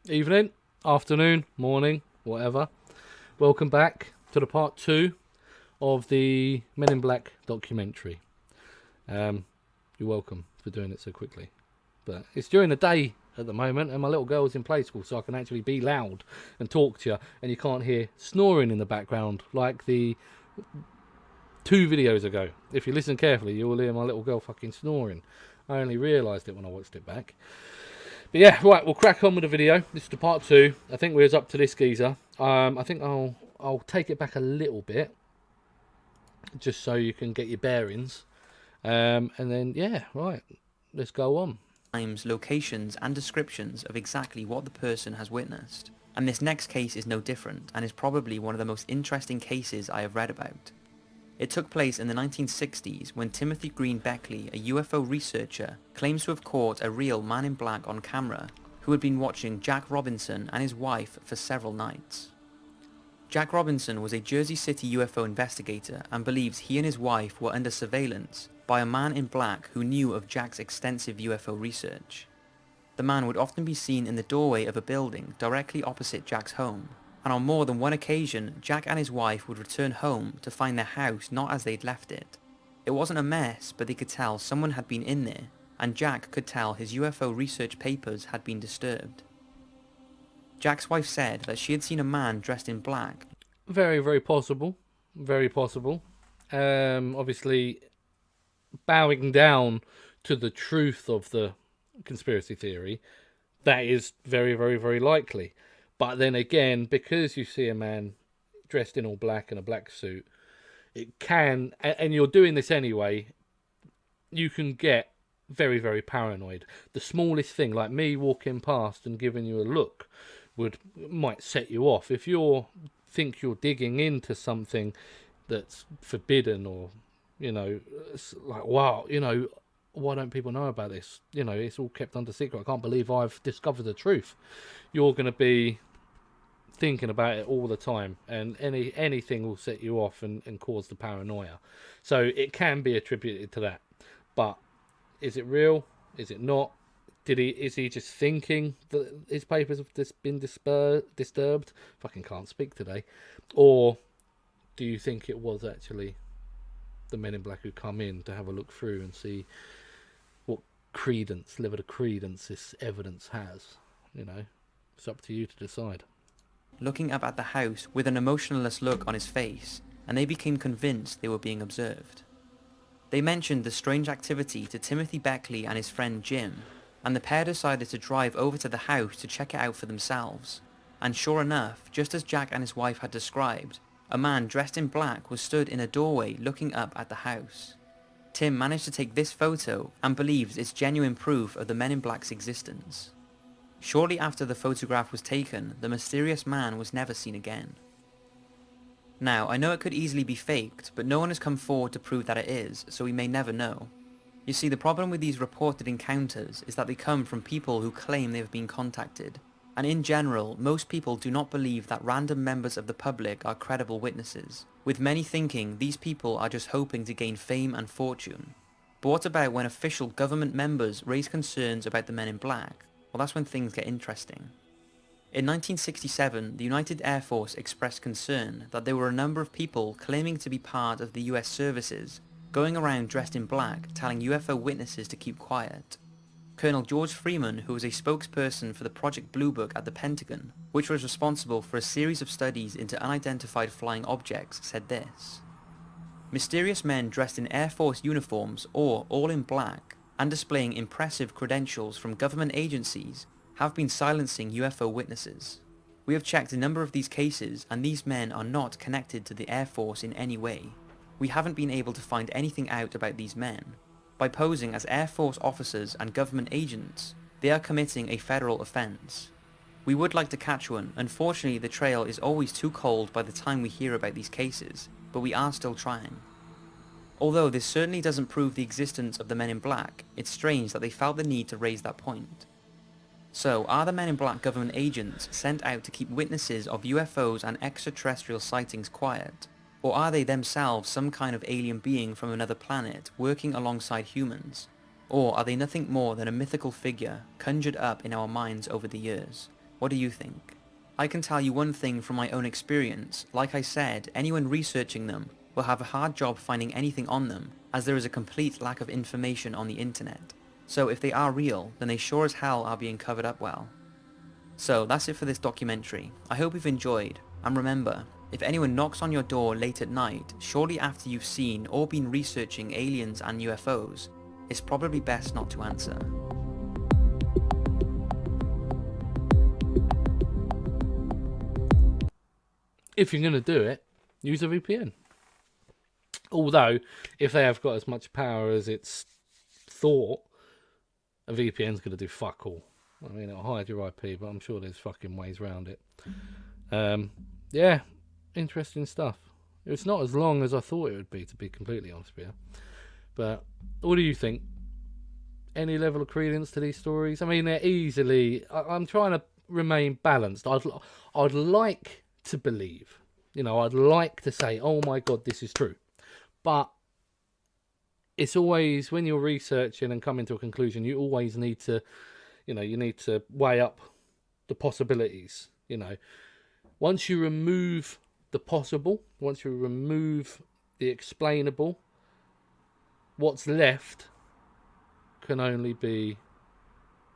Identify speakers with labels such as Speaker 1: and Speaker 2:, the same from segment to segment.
Speaker 1: Evening, afternoon, morning, whatever. Welcome back to the part two of the Men in Black documentary. You're welcome for doing it so quickly. But it's during the day at the moment, and my little girl's in play school, so I can actually be loud and talk to you, and you can't hear snoring in the background like the two videos ago. If you listen carefully, you'll hear my little girl fucking snoring. I only realised it when I watched it back. But yeah, right, we'll crack on with the video. This is the part two. I think we was up to this geezer. I think I'll take it back a little bit, just so you can get your bearings. And then yeah, right, let's go on.
Speaker 2: Times, locations, and descriptions of exactly what the person has witnessed. And this next case is no different, and is probably one of the most interesting cases I have read about. It took place in the 1960s when Timothy Green Beckley, a UFO researcher, claims to have caught a real man in black on camera who had been watching Jack Robinson and his wife for several nights. Jack Robinson was a Jersey City UFO investigator and believes he and his wife were under surveillance by a man in black who knew of Jack's extensive UFO research. The man would often be seen in the doorway of a building directly opposite Jack's home, and on more than one occasion, Jack and his wife would return home to find their house not as they'd left it. It wasn't a mess, but they could tell someone had been in there, and Jack could tell his UFO research papers had been disturbed. Jack's wife said that she had seen a man dressed in black.
Speaker 1: Very, very possible. Very possible. Obviously, bowing down to the truth of the conspiracy theory, that is very, very, very likely. But then again, because you see a man dressed in all black in a black suit, it can, and you're doing this anyway, you can get very, very paranoid. The smallest thing, like me walking past and giving you a look, might set you off. If you think you're digging into something that's forbidden, or it's like, wow, why don't people know about this? It's all kept under secret. I can't believe I've discovered the truth. You're going to be thinking about it all the time, and anything will set you off and cause the paranoia. So it can be attributed to that. But is it real? Is it not? Is he just thinking that his papers have just been disturbed? Fucking can't speak today. Or do you think it was actually the Men in Black who come in to have a look through and see what level of credence this evidence has? It's up to you to decide.
Speaker 2: Looking up at the house with an emotionless look on his face, and they became convinced they were being observed. They mentioned the strange activity to Timothy Beckley and his friend Jim, and the pair decided to drive over to the house to check it out for themselves. And sure enough, just as Jack and his wife had described, a man dressed in black was stood in a doorway looking up at the house. Tim managed to take this photo and believes it's genuine proof of the Men in Black's existence. Shortly after the photograph was taken, the mysterious man was never seen again. Now, I know it could easily be faked, but no one has come forward to prove that it is, so we may never know. You see, the problem with these reported encounters is that they come from people who claim they have been contacted, and in general, most people do not believe that random members of the public are credible witnesses, with many thinking these people are just hoping to gain fame and fortune. But what about when official government members raise concerns about the Men in Black? Well, that's when things get interesting. In 1967, the United Air Force expressed concern that there were a number of people claiming to be part of the US services going around dressed in black telling UFO witnesses to keep quiet. Colonel George Freeman, who was a spokesperson for the Project Blue Book at the Pentagon, which was responsible for a series of studies into unidentified flying objects, said this: "Mysterious men dressed in Air Force uniforms or all in black and displaying impressive credentials from government agencies have been silencing UFO witnesses. We have checked a number of these cases and these men are not connected to the Air Force in any way. We haven't been able to find anything out about these men. By posing as Air Force officers and government agents, they are committing a federal offense. We would like to catch one. Unfortunately, the trail is always too cold by the time we hear about these cases, but we are still trying." Although this certainly doesn't prove the existence of the Men in Black, it's strange that they felt the need to raise that point. So, are the Men in Black government agents sent out to keep witnesses of UFOs and extraterrestrial sightings quiet? Or are they themselves some kind of alien being from another planet working alongside humans? Or are they nothing more than a mythical figure conjured up in our minds over the years? What do you think? I can tell you one thing from my own experience. Like I said, anyone researching them will have a hard job finding anything on them, as there is a complete lack of information on the internet. So if they are real, then they sure as hell are being covered up well. So that's it for this documentary. I hope you've enjoyed, and remember, if anyone knocks on your door late at night, shortly after you've seen or been researching aliens and UFOs, it's probably best not to answer.
Speaker 1: If you're going to do it, use a VPN. Although, if they have got as much power as it's thought, a VPN's going to do fuck all. I mean, it'll hide your IP, but I'm sure there's fucking ways around it. Yeah, interesting stuff. It's not as long as I thought it would be, to be completely honest with you. But what do you think? Any level of credence to these stories? I mean, they're easily... I'm trying to remain balanced. I'd like to believe. You know, I'd like to say, oh my God, this is true. But it's always, when you're researching and coming to a conclusion, you always need to, you need to weigh up the possibilities. Once you remove the possible, once you remove the explainable, what's left can only be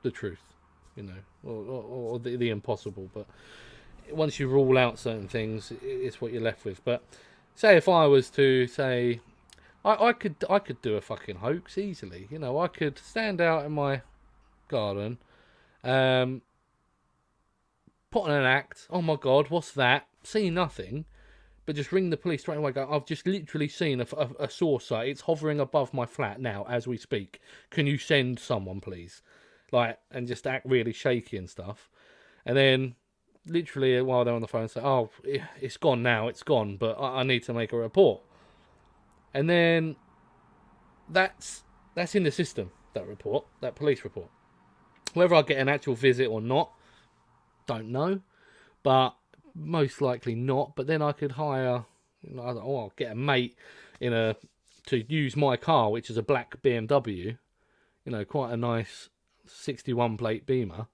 Speaker 1: the truth, or the impossible. But once you rule out certain things, it's what you're left with. But say if I was to say, I could do a fucking hoax easily. I could stand out in my garden, put on an act. Oh my God, what's that? See nothing, but just ring the police straight away. Go, I've just literally seen a saucer. It's hovering above my flat now as we speak. Can you send someone, please? And just act really shaky and stuff. And then, literally, while they're on the phone, say, oh, it's gone now. It's gone, but I need to make a report. And then that's in the system, that report, that police report. Whether I get an actual visit or not, don't know. But most likely not. But then I could hire, I'll get a mate to use my car, which is a black BMW, quite a nice 61 plate Beamer.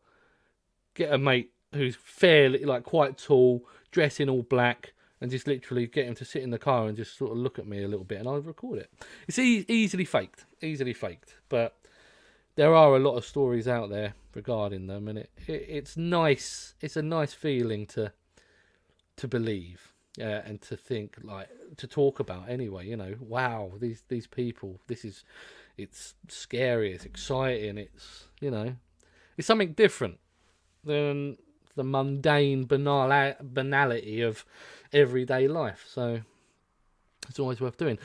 Speaker 1: Get a mate who's fairly, quite tall, dressed in all black, and just literally get him to sit in the car and just sort of look at me a little bit, and I'll record it. It's easily faked, but there are a lot of stories out there regarding them, and it's nice. It's a nice feeling to believe, and to think, to talk about anyway. Wow, these people. It's scary. It's exciting. It's it's something different than the mundane banality of everyday life. So it's always worth doing.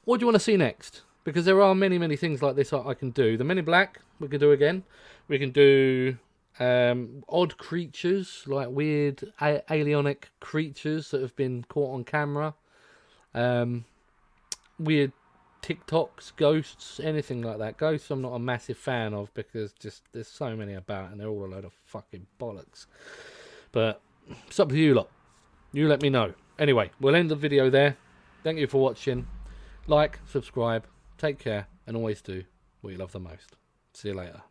Speaker 1: What do you want to see next? Because there are many things like this I can do. The Men in Black we can do again. We can do odd creatures, like weird alienic creatures that have been caught on camera. Weird TikToks, ghosts, anything like that. Ghosts I'm not a massive fan of, because just there's so many about and they're all a load of fucking bollocks. But it's up to you lot. You let me know. Anyway, we'll end the video there. Thank you for watching. Like, subscribe, take care, and always do what you love the most. See you later.